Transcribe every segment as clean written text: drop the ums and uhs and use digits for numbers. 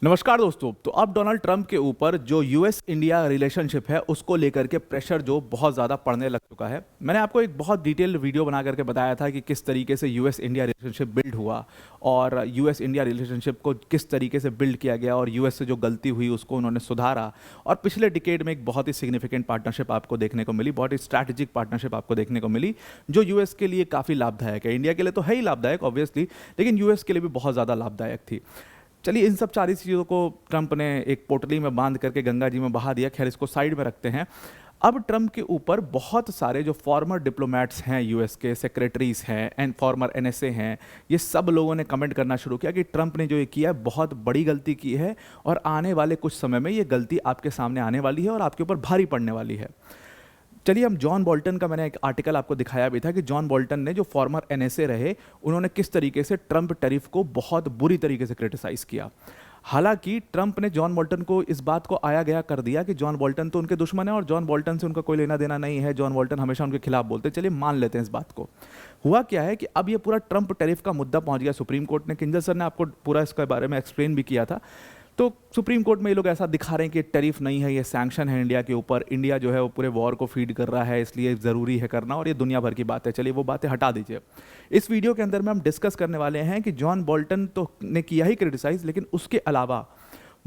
नमस्कार दोस्तों। तो अब डोनाल्ड ट्रंप के ऊपर जो यूएस इंडिया रिलेशनशिप है उसको लेकर के प्रेशर जो बहुत ज़्यादा पड़ने लग चुका है। मैंने आपको एक बहुत डिटेल वीडियो बना करके बताया था कि किस तरीके से यूएस इंडिया रिलेशनशिप बिल्ड हुआ और यूएस इंडिया रिलेशनशिप को किस तरीके से बिल्ड किया गया और यूएस से जो गलती हुई उसको उन्होंने सुधारा। और पिछले डिकेड में एक बहुत ही सिग्निफिकेंट पार्टनरशिप आपको देखने को मिली, बहुत ही स्ट्रैटेजिक पार्टनरशिप आपको देखने को मिली जो यूएस के लिए काफ़ी लाभदायक है। इंडिया के लिए तो है ही लाभदायक ऑब्वियसली, लेकिन यूएस के लिए भी बहुत ज़्यादा लाभदायक थी। चलिए इन सब सारी चीज़ों को ट्रंप ने एक पोटली में बांध करके गंगा जी में बहा दिया। खैर इसको साइड में रखते हैं। अब ट्रंप के ऊपर बहुत सारे जो फॉर्मर डिप्लोमेट्स हैं, यूएस के सेक्रेटरीज हैं एंड फॉर्मर एनएसए हैं, ये सब लोगों ने कमेंट करना शुरू किया कि ट्रंप ने जो ये किया है बहुत बड़ी गलती की है और आने वाले कुछ समय में ये गलती आपके सामने आने वाली है और आपके ऊपर भारी पड़ने वाली है। चलिए हम जॉन बोल्टन का मैंने एक आर्टिकल आपको दिखाया भी था कि जॉन बोल्टन ने जो फॉर्मर एनएसए रहे उन्होंने किस तरीके से ट्रंप टैरिफ को बहुत बुरी तरीके से क्रिटिसाइज किया। हालांकि ट्रंप ने जॉन बोल्टन को इस बात को आया गया कर दिया कि जॉन बोल्टन तो उनके दुश्मन है और जॉन बोल्टन से उनका कोई लेना देना नहीं है, जॉन बोल्टन हमेशा उनके खिलाफ बोलते हैं। चलिए मान लेते हैं इस बात को। हुआ क्या है कि अब ये पूरा ट्रंप टैरिफ का मुद्दा पहुंच गया सुप्रीम कोर्ट ने। किंजल सर ने आपको पूरा इसके बारे में एक्सप्लेन भी किया था। तो सुप्रीम कोर्ट में ये लोग ऐसा दिखा रहे हैं कि टैरिफ नहीं है, ये सैंक्शन है इंडिया के ऊपर, इंडिया जो है वो पूरे वॉर को फीड कर रहा है इसलिए ज़रूरी है करना और ये दुनिया भर की बात है। चलिए वो बातें हटा दीजिए। इस वीडियो के अंदर में हम डिस्कस करने वाले हैं कि जॉन बोल्टन तो ने किया ही क्रिटिसाइज, लेकिन उसके अलावा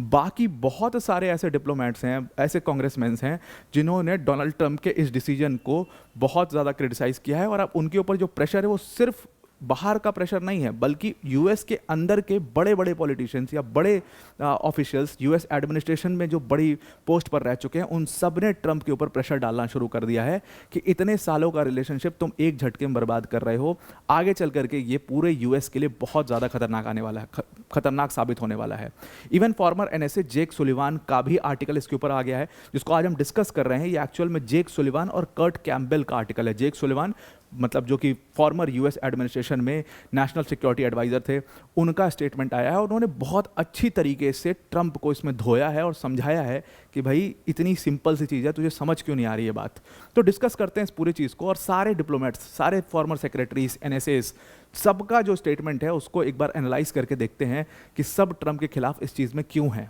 बाकी बहुत सारे ऐसे डिप्लोमेट्स हैं, ऐसे कांग्रेसमैन हैं जिन्होंने डोनाल्ड ट्रंप के इस डिसीजन को बहुत ज़्यादा क्रिटिसाइज किया है। और अब उनके ऊपर जो प्रेशर है वो सिर्फ बाहर का प्रेशर नहीं है बल्कि यूएस के अंदर के बड़े बड़े पॉलिटिशियंस या बड़े ऑफिशियल्स यूएस एडमिनिस्ट्रेशन में जो बड़ी पोस्ट पर रह चुके हैं उन सब ने ट्रंप के ऊपर प्रेशर डालना शुरू कर दिया है कि इतने सालों का रिलेशनशिप तुम एक झटके में बर्बाद कर रहे हो। आगे चल करके ये पूरे यूएस के लिए बहुत ज़्यादा खतरनाक आने वाला है, खतरनाक साबित होने वाला है। Even farmer NSA Jake Sullivan का भी आर्टिकल इसके ऊपर आ गया है जिसको आज हम डिस्कस कर रहे हैं। ये एक्चुअल में जेक सुलिवान और कर्ट कैम्पबेल का आर्टिकल है। जेक सुलिवान मतलब जो कि फॉर्मर यूएस एडमिनिस्ट्रेशन में नेशनल सिक्योरिटी एडवाइज़र थे, उनका स्टेटमेंट आया है। उन्होंने बहुत अच्छी तरीके से ट्रंप को इसमें धोया है और समझाया है कि भाई इतनी सिंपल सी चीज़ है, तुझे समझ क्यों नहीं आ रही है बात। तो डिस्कस करते हैं इस पूरी चीज़ को और सारे डिप्लोमेट्स, सारे फॉर्मर सेक्रेटरीज, एनएसएस, सबका जो स्टेटमेंट है उसको एक बार एनालाइज करके देखते हैं कि सब ट्रंप के खिलाफ इस चीज़ में क्यों है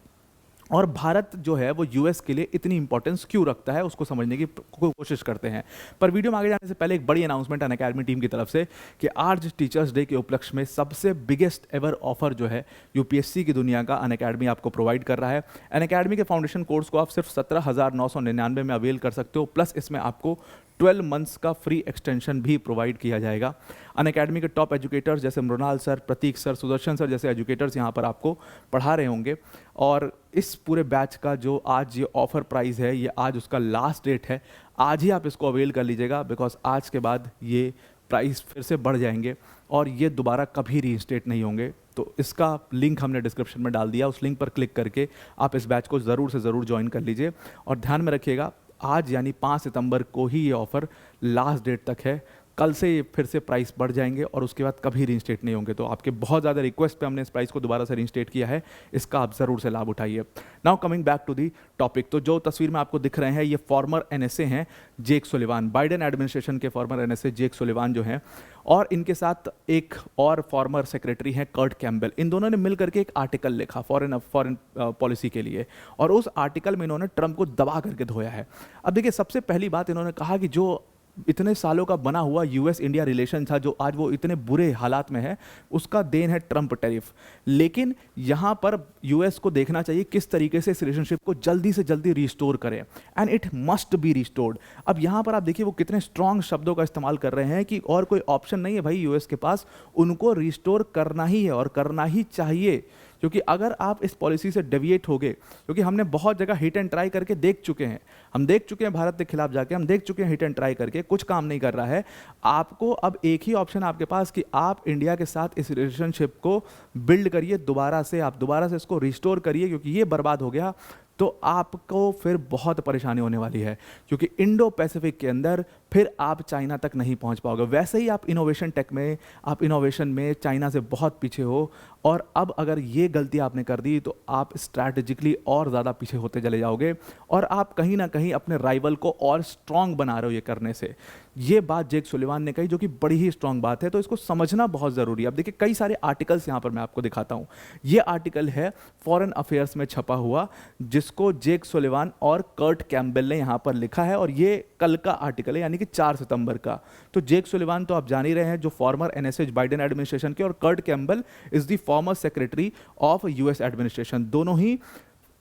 और भारत जो है वो यूएस के लिए इतनी इंपॉर्टेंस क्यों रखता है उसको समझने की कोशिश करते हैं। पर वीडियो में आगे जाने से पहले एक बड़ी अनाउंसमेंट अनअकैडमी टीम की तरफ से कि आज टीचर्स डे के उपलक्ष्य में सबसे बिगेस्ट एवर ऑफर जो है यूपीएससी की दुनिया का अनअकैडमी आपको प्रोवाइड कर रहा है। अनअकैडमी के फाउंडेशन कोर्स को आप सिर्फ 17,999 में अवेल कर सकते हो, प्लस इसमें आपको 12 मंथ्स का फ्री एक्सटेंशन भी प्रोवाइड किया जाएगा। अनअकैडमी के टॉप एजुकेटर्स जैसे मृणाल सर, प्रतीक सर, सुदर्शन सर जैसे एजुकेटर्स यहाँ पर आपको पढ़ा रहे होंगे। और इस पूरे बैच का जो आज ये ऑफर प्राइस है, ये आज उसका लास्ट डेट है। आज ही आप इसको अवेल कर लीजिएगा बिकॉज आज के बाद ये प्राइस फिर से बढ़ जाएंगे और ये दोबारा कभी रीइंस्टेट नहीं होंगे। तो इसका लिंक हमने डिस्क्रिप्शन में डाल दिया, उस लिंक पर क्लिक करके आप इस बैच को ज़रूर से ज़रूर ज्वाइन कर लीजिए। और ध्यान में रखिएगा आज यानी 5 सितंबर को ही ये ऑफ़र लास्ट डेट तक है। कल से ये फिर से प्राइस बढ़ जाएंगे और उसके बाद कभी रीइंस्टेट नहीं होंगे। तो आपके बहुत ज़्यादा रिक्वेस्ट पे हमने इस प्राइस को दोबारा से रीइंस्टेट किया है, इसका आप ज़रूर से लाभ उठाइए। Now coming back to the topic, तो जो तस्वीर में आपको दिख रहे हैं ये फॉर्मर एनएसए हैं जेक सुलिवान, बाइडेन एडमिनिस्ट्रेशन के फॉर्मर एनएसए जेक सुलिवान जो हैं, और इनके साथ एक और फॉर्मर सेक्रेटरी हैं कर्ट कैम्पबेल। इन दोनों ने मिल करके एक आर्टिकल लिखा फॉरेन पॉलिसी के लिए और उस आर्टिकल में इन्होंने ट्रंप को दबा करके धोया है। अब देखिए सबसे पहली बात इन्होंने कहा कि जो इतने सालों का बना हुआ यूएस इंडिया रिलेशन था जो आज वो इतने बुरे हालात में है, उसका देन है ट्रंप टैरिफ। लेकिन यहाँ पर यूएस को देखना चाहिए किस तरीके से इस रिलेशनशिप को जल्दी से जल्दी रिस्टोर करें and it must be restored. अब यहाँ पर आप देखिए वो कितने स्ट्रॉन्ग शब्दों का इस्तेमाल कर रहे हैं कि और कोई ऑप्शन नहीं है भाई यूएस के पास, उनको रिस्टोर करना ही है और करना ही चाहिए। क्योंकि अगर आप इस पॉलिसी से डेविएट हो गए, क्योंकि हमने बहुत जगह हिट एंड ट्राई करके देख चुके हैं, हम देख चुके हैं भारत के खिलाफ जाके, हम देख चुके हैं हिट एंड ट्राई करके, कुछ काम नहीं कर रहा है। आपको अब एक ही ऑप्शन आपके पास कि आप इंडिया के साथ इस रिलेशनशिप को बिल्ड करिए दोबारा से, आप दोबारा से इसको रिस्टोर करिए, क्योंकि ये बर्बाद हो गया तो आपको फिर बहुत परेशानी होने वाली है। क्योंकि इंडो पैसिफिक के अंदर फिर आप चाइना तक नहीं पहुंच पाओगे। वैसे ही आप इनोवेशन टेक में, आप इनोवेशन में चाइना से बहुत पीछे हो और अब अगर ये गलती आपने कर दी तो आप स्ट्रैटेजिकली और ज़्यादा पीछे होते चले जाओगे और आप कहीं ना कहीं अपने राइवल को और स्ट्रांग बना रहे हो ये करने से। ये बात जेक सुलिवान ने कही, जो कि बड़ी ही स्ट्रांग बात है, तो इसको समझना बहुत ज़रूरी है। अब देखिए कई सारे आर्टिकल्स यहाँ पर मैं आपको दिखाता हूँ। ये आर्टिकल है फॉरेन अफेयर्स में छपा हुआ, जिसको जेक सुलिवान और कर्ट कैम्बेल ने यहाँ पर लिखा है, और ये कल का आर्टिकल है, यानी कि 4 सितंबर का। तो जेक सुलिवान तो आप जान ही रहे हैं, जो फॉर्मर एनएसएच बाइडेन एडमिनिस्ट्रेशन के, और Kurt Campbell is the former secretary of US administration. दोनों ही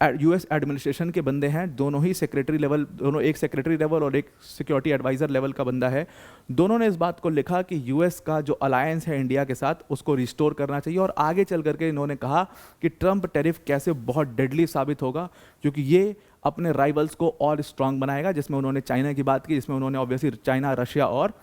यूएस एडमिनिस्ट्रेशन के बंदे हैं, दोनों ही सेक्रेटरी लेवल, दोनों एक सेक्रेटरी लेवल और एक सिक्योरिटी एडवाइजर लेवल का बंदा है। दोनों ने इस बात को लिखा कि यूएस का जो अलायंस है इंडिया के साथ, उसको रिस्टोर करना चाहिए। और आगे चल करके इन्होंने कहा कि ट्रंप टैरिफ कैसे बहुत डेडली साबित होगा, क्योंकि ये अपने राइवल्स को और स्ट्रांग बनाएगा, जिसमें उन्होंने चाइना की बात की, जिसमें उन्होंने ऑब्वियसली चाइना, रशिया और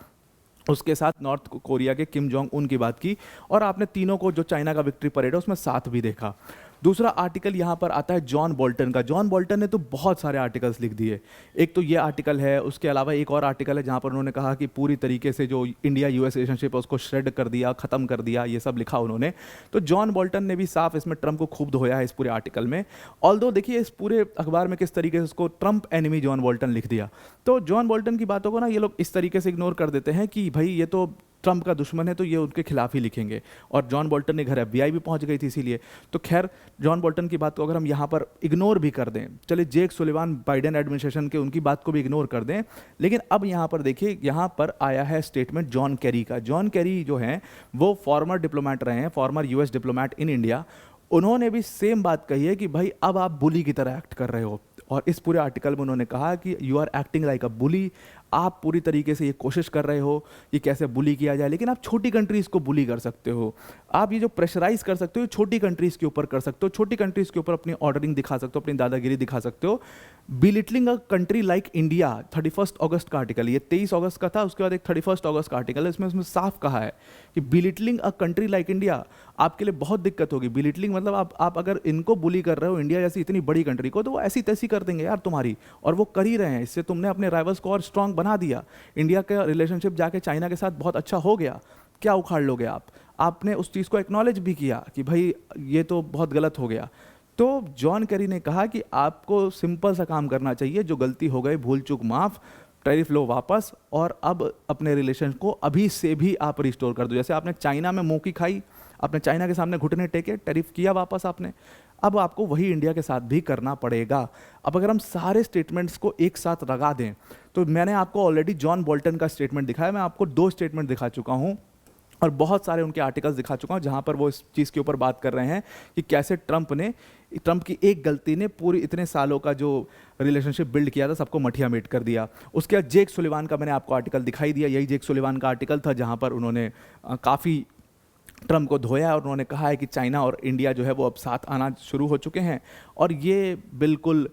उसके साथ नॉर्थ कोरिया के किम जोंग उन की बात की। और आपने तीनों को जो चाइना का विक्ट्री परेड है उसमें साथ भी देखा। दूसरा आर्टिकल यहाँ पर आता है जॉन बोल्टन का। जॉन बोल्टन ने तो बहुत सारे आर्टिकल्स लिख दिए। एक तो ये आर्टिकल है, उसके अलावा एक और आर्टिकल है जहाँ पर उन्होंने कहा कि पूरी तरीके से जो इंडिया यूएस रिलेशनशिप है उसको श्रेड कर दिया, ख़त्म कर दिया, ये सब लिखा उन्होंने। तो जॉन बोल्टन ने भी साफ इसमें ट्रंप को खूब धोया है इस पूरे आर्टिकल में। ऑल्दो देखिए इस पूरे अखबार में किस तरीके से उसको ट्रंप एनिमी जॉन बोल्टन लिख दिया। तो जॉन बोल्टन की बातों को ना ये लोग इस तरीके से इग्नोर कर देते हैं कि भाई ये तो ट्रंप का दुश्मन है, तो ये उनके खिलाफ ही लिखेंगे। और जॉन बोल्टन ने घर एफबीआई भी पहुंच गई थी इसीलिए। तो खैर जॉन बोल्टन की बात को अगर हम यहाँ पर इग्नोर भी कर दें, चलिए जेक सुलिवान बाइडेन एडमिनिस्ट्रेशन के उनकी बात को भी इग्नोर कर दें, लेकिन अब यहाँ पर देखिए, यहाँ पर आया है स्टेटमेंट जॉन कैरी का। जॉन कैरी जो हैं वो फॉर्मर डिप्लोमेट रहे हैं, former US diplomat in India. उन्होंने भी सेम बात कही है कि भाई अब आप बुली की तरह एक्ट कर रहे हो। और इस पूरे आर्टिकल में उन्होंने कहा कि you are acting like a bully. आप पूरी तरीके से ये कोशिश कर रहे हो कि कैसे बुली किया जाए, लेकिन आप छोटी कंट्रीज़ को बुली कर सकते हो। आप ये जो प्रेशराइज कर सकते हो छोटी कंट्रीज़ के ऊपर कर सकते हो, छोटी कंट्रीज़ के ऊपर अपनी ऑर्डरिंग दिखा सकते हो, अपनी दादागिरी दिखा सकते हो। Belittling a country like India, 31 अगस्त का आर्टिकल, ये 23 अगस्त का था, उसके बाद एक 31 अगस्त का आर्टिकल है, इसमें उसमें साफ कहा है कि belittling a country like India आपके लिए बहुत दिक्कत होगी। बिलिटलिंग मतलब आप अगर इनको बुली कर रहे हो इंडिया जैसी इतनी बड़ी कंट्री को, तो वो ऐसी तैसी कर देंगे यार तुम्हारी, और वो कर ही रहे हैं। इससे तुमने अपने राइवल्स को और स्ट्रांग बना दिया। इंडिया का रिलेशनशिप जाके चाइना के साथ बहुत अच्छा हो गया, क्या उखाड़ लोगे आप? आपने उस चीज़ को एक्नॉलेज भी किया कि भाई ये तो बहुत गलत हो गया। तो जॉन कैरी ने कहा कि आपको सिंपल सा काम करना चाहिए, जो गलती हो गई भूल चूक माफ़, टैरिफ लो वापस, और अब अपने रिलेशन को अभी से भी आप रिस्टोर कर दो। जैसे आपने चाइना में मुँह की खाई, आपने चाइना के सामने घुटने टेके, टैरिफ किया वापस आपने, अब आपको वही इंडिया के साथ भी करना पड़ेगा। अब अगर हम सारे स्टेटमेंट्स को एक साथ लगा दें, तो मैंने आपको ऑलरेडी जॉन बोल्टन का स्टेटमेंट दिखाया, मैं आपको 2 स्टेटमेंट दिखा चुका हूँ और बहुत सारे उनके आर्टिकल्स दिखा चुका हूँ, जहाँ पर वो इस चीज़ के ऊपर बात कर रहे हैं कि कैसे ट्रंप की एक गलती ने पूरी इतने सालों का जो रिलेशनशिप बिल्ड किया था सबको मठिया मेट कर दिया। उसके बाद जेक सुलिवान का मैंने आपको आर्टिकल दिखाई दिया, यही जेक सुलिवान का आर्टिकल था जहाँ पर उन्होंने काफ़ी ट्रंप को धोया और उन्होंने कहा है कि चाइना और इंडिया जो है वो अब साथ आना शुरू हो चुके हैं, और ये बिल्कुल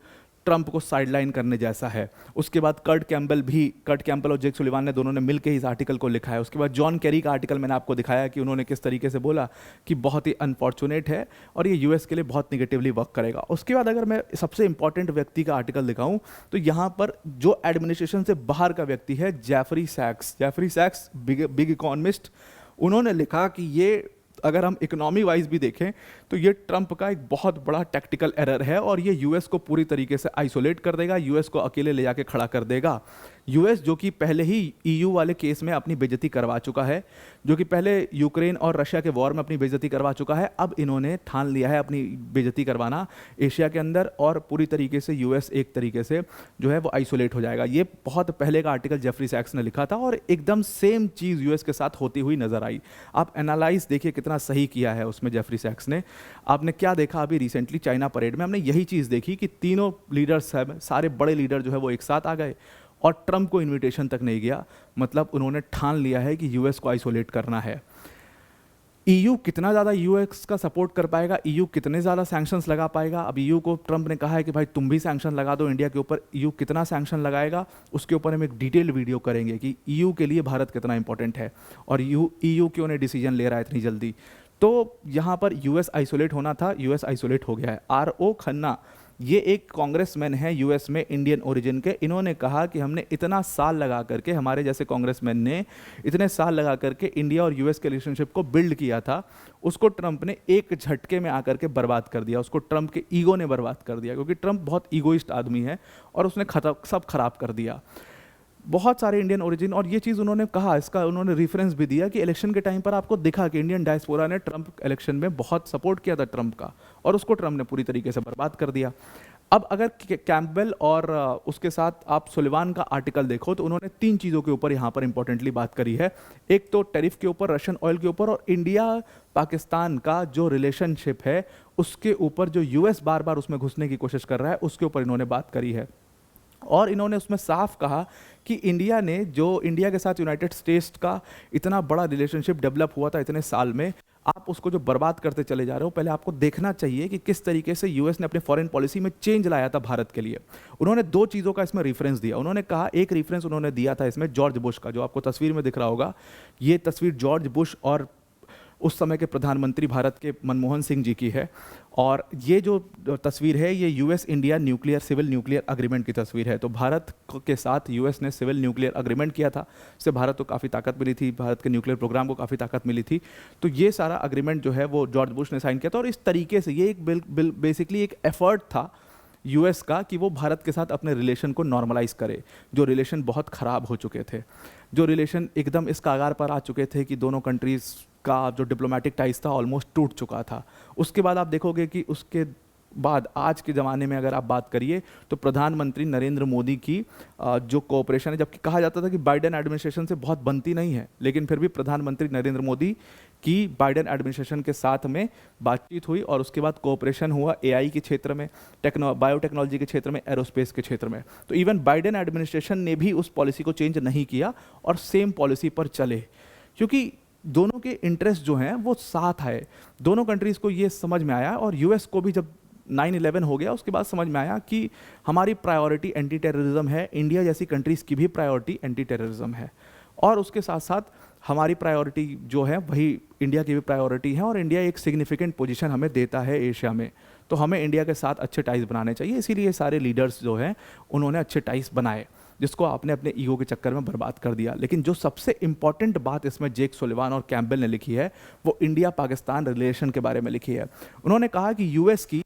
ट्रंप को साइडलाइन करने जैसा है। उसके बाद कर्ट कैम्बल और जेक सुलिवान ने दोनों ने मिलकर इस आर्टिकल को लिखा है। उसके बाद जॉन कैरी का आर्टिकल मैंने आपको दिखाया कि उन्होंने किस तरीके से बोला कि बहुत ही अनफॉर्चुनेट है और ये यूएस के लिए बहुत निगेटिवली वर्क करेगा। उसके बाद अगर मैं सबसे इंपॉर्टेंट व्यक्ति का आर्टिकल दिखाऊं, तो यहाँ पर जो एडमिनिस्ट्रेशन से बाहर का व्यक्ति है, जेफरी सैक्स बिग इकोनॉमिस्ट, उन्होंने लिखा कि ये अगर हम इकोनॉमी वाइज भी देखें तो ये ट्रंप का एक बहुत बड़ा टैक्टिकल एरर है और ये यूएस को पूरी तरीके से आइसोलेट कर देगा, यूएस को अकेले ले जाके खड़ा कर देगा। यूएस जो कि पहले ही ईयू वाले केस में अपनी बेइज्जती करवा चुका है, जो कि पहले यूक्रेन और रशिया के वॉर में अपनी बेइज्जती करवा चुका है, अब इन्होंने ठान लिया है अपनी बेइज्जती करवाना एशिया के अंदर, और पूरी तरीके से यूएस एक तरीके से जो है वो आइसोलेट हो जाएगा। ये बहुत पहले का आर्टिकल जेफरी सैक्स ने लिखा था और एकदम सेम चीज़ यूएस के साथ होती हुई नजर आई। आप एनालाइज देखिए कितना सही किया है उसमें जेफरी सैक्स ने। आपने क्या देखा अभी रिसेंटली चाइना परेड में, हमने यही चीज़ देखी कि तीनों लीडर्स हैं, सारे बड़े लीडर जो है वो एक साथ आ गए और ट्रंप को इनविटेशन तक नहीं गया। मतलब उन्होंने ठान लिया है कि यूएस को आइसोलेट करना है। ईयू कितना ज़्यादा यूएस का सपोर्ट कर पाएगा, ईयू कितने ज़्यादा सैंक्शंस लगा पाएगा। अब ईयू को ट्रंप ने कहा है कि भाई तुम भी सैंक्शन लगा दो इंडिया के ऊपर, ईयू कितना सैंक्शन लगाएगा उसके ऊपर हम एक डिटेल्ड वीडियो करेंगे कि ईयू के लिए भारत कितना इंपॉर्टेंट है और ईयू क्यों ने डिसीजन ले रहा है इतनी जल्दी। तो यहाँ पर यूएस आइसोलेट होना था, यूएस आइसोलेट हो गया है। आर.ओ. खन्ना, ये एक कांग्रेसमैन है यूएस में इंडियन ओरिजिन के, इन्होंने कहा कि हमने इतना साल लगा करके, हमारे जैसे कांग्रेसमैन ने इतने साल लगा करके इंडिया और यूएस के रिलेशनशिप को बिल्ड किया था, उसको ट्रंप ने एक झटके में आकर के बर्बाद कर दिया, उसको ट्रंप के ईगो ने बर्बाद कर दिया, क्योंकि ट्रंप बहुत ईगोइस्ट आदमी है और उसने सब खराब कर दिया। बहुत सारे इंडियन ओरिजिन, और ये चीज़ उन्होंने कहा, इसका उन्होंने रेफरेंस भी दिया कि इलेक्शन के टाइम पर आपको दिखा कि इंडियन डायस्पोरा ने ट्रंप इलेक्शन में बहुत सपोर्ट किया था ट्रंप का, और उसको ट्रंप ने पूरी तरीके से बर्बाद कर दिया। अब अगर कैंपबेल और उसके साथ आप सुलेवान का आर्टिकल देखो तो उन्होंने 3 चीज़ों के ऊपर यहाँ पर इंपॉर्टेंटली बात करी है। एक तो टैरिफ के ऊपर, रशियन ऑयल के ऊपर, और इंडिया पाकिस्तान का जो रिलेशनशिप है उसके ऊपर, जो यूएस बार बार उसमें घुसने की कोशिश कर रहा है उसके ऊपर इन्होंने बात करी है। और इन्होंने उसमें साफ कहा कि इंडिया ने, जो इंडिया के साथ यूनाइटेड स्टेट्स का इतना बड़ा रिलेशनशिप डेवलप हुआ था इतने साल में, आप उसको जो बर्बाद करते चले जा रहे हो, पहले आपको देखना चाहिए कि किस तरीके से यूएस ने अपने फॉरेन पॉलिसी में चेंज लाया था भारत के लिए। उन्होंने 2 चीज़ों का इसमें रेफरेंस दिया। उन्होंने कहा, एक रेफरेंस उन्होंने दिया था इसमें जॉर्ज बुश का, जो आपको तस्वीर में दिख रहा होगा, ये तस्वीर जॉर्ज बुश और उस समय के प्रधानमंत्री भारत के मनमोहन सिंह जी की है। और ये जो तस्वीर है ये US India civil nuclear agreement की तस्वीर है। तो भारत के साथ यूएस ने सिविल न्यूक्लियर अग्रीमेंट किया था, इससे भारत को काफ़ी ताकत मिली थी, भारत के न्यूक्लियर प्रोग्राम को काफ़ी ताकत मिली थी। तो ये सारा अग्रीमेंट जो है वो जॉर्ज बुश ने साइन किया था, और इस तरीके से ये एक बेसिकली एक एफर्ट था यूएस का कि वो भारत के साथ अपने रिलेशन को नॉर्मलाइज करे, जो रिलेशन बहुत ख़राब हो चुके थे, जो रिलेशन एकदम इस कगार पर आ चुके थे कि दोनों कंट्रीज़ का जो डिप्लोमेटिक टाइज था ऑलमोस्ट टूट चुका था। उसके बाद आप देखोगे कि उसके बाद आज के ज़माने में अगर आप बात करिए तो प्रधानमंत्री नरेंद्र मोदी की जो कोऑपरेशन है, जबकि कहा जाता था कि बाइडेन एडमिनिस्ट्रेशन से बहुत बनती नहीं है, लेकिन फिर भी प्रधानमंत्री नरेंद्र मोदी की बाइडेन एडमिनिस्ट्रेशन के साथ में बातचीत हुई, और उसके बाद कोऑपरेशन हुआ एआई के क्षेत्र में, बायोटेक्नोलॉजी के क्षेत्र में, एरोस्पेस के क्षेत्र में। तो इवन बाइडेन एडमिनिस्ट्रेशन ने भी उस पॉलिसी को चेंज नहीं किया और सेम पॉलिसी पर चले, क्योंकि दोनों के इंटरेस्ट जो हैं वो साथ आए। दोनों कंट्रीज़ को ये समझ में आया, और यूएस को भी जब 9/11 हो गया उसके बाद समझ में आया कि हमारी प्रायोरिटी एंटी टेररिज्म है, इंडिया जैसी कंट्रीज़ की भी प्रायोरिटी एंटी टेररिज्म है, और उसके साथ साथ हमारी प्रायोरिटी जो है वही इंडिया की भी प्रायोरिटी है, और इंडिया एक सिग्निफिकेंट पोजीशन हमें देता है एशिया में। तो हमें इंडिया के साथ अच्छे टाइज बनाने चाहिए, इसीलिए सारे लीडर्स जो हैं उन्होंने अच्छे टाइज बनाए, जिसको आपने अपने ईगो के चक्कर में बर्बाद कर दिया। लेकिन जो सबसे इंपॉर्टेंट बात इसमें जेक सुलिवान और कैम्पबेल ने लिखी है वो इंडिया पाकिस्तान रिलेशन के बारे में लिखी है। उन्होंने कहा कि यूएस की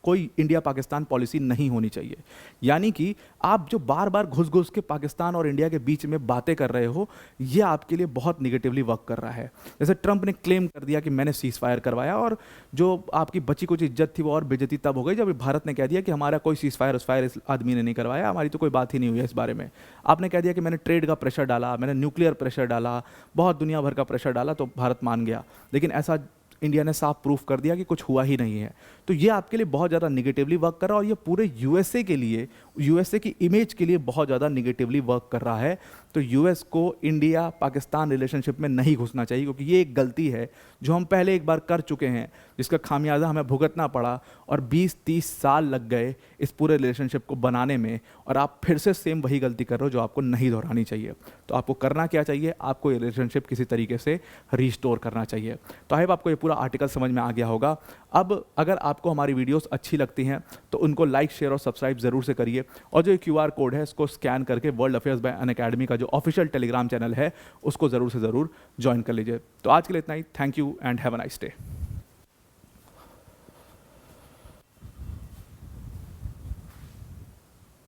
कोई इंडिया पाकिस्तान पॉलिसी नहीं होनी चाहिए, यानी कि आप जो बार बार घुस घुस के पाकिस्तान और इंडिया के बीच में बातें कर रहे हो, ये आपके लिए बहुत निगेटिवली वर्क कर रहा है। जैसे ट्रंप ने क्लेम कर दिया कि मैंने सीज फायर करवाया, और जो आपकी बची कुछ इज्जत थी वो और बेइज्जती तब हो गई जब भारत ने कह दिया कि हमारा कोई सीज फायर इस आदमी ने नहीं करवाया, हमारी तो कोई बात ही नहीं हुई है इस बारे में। आपने कह दिया कि मैंने ट्रेड का प्रेशर डाला, मैंने न्यूक्लियर प्रेशर डाला, बहुत दुनिया भर का प्रेशर डाला, तो भारत मान गया। लेकिन ऐसा इंडिया ने साफ प्रूफ कर दिया कि कुछ हुआ ही नहीं है। तो ये आपके लिए बहुत ज़्यादा निगेटिवली वर्क कर रहा है, और ये पूरे यूएसए के लिए, यूएसए की इमेज के लिए बहुत ज़्यादा निगेटिवली वर्क कर रहा है। तो यूएस को इंडिया पाकिस्तान रिलेशनशिप में नहीं घुसना चाहिए, क्योंकि ये एक गलती है जो हम पहले एक बार कर चुके हैं, जिसका खामियाजा हमें भुगतना पड़ा, और 20-30 साल लग गए इस पूरे रिलेशनशिप को बनाने में, और आप फिर से सेम वही गलती कर रहे हो जो आपको नहीं दोहरानी चाहिए। तो आपको करना क्या चाहिए, आपको ये रिलेशनशिप किसी तरीके से रिस्टोर करना चाहिए। तो आई होप आपको ये पूरा आर्टिकल समझ में आ गया होगा। अब अगर आपको हमारी वीडियोस अच्छी लगती हैं तो उनको लाइक, शेयर और सब्सक्राइब ज़रूर से करिए, और जो QR कोड है इसको स्कैन करके वर्ल्ड अफेयर्स बाय अनअकैडमी का जो ऑफिशियल टेलीग्राम चैनल है उसको ज़रूर से ज़रूर ज्वाइन कर लीजिए। तो आज के लिए इतना ही। Thank you and have a nice day.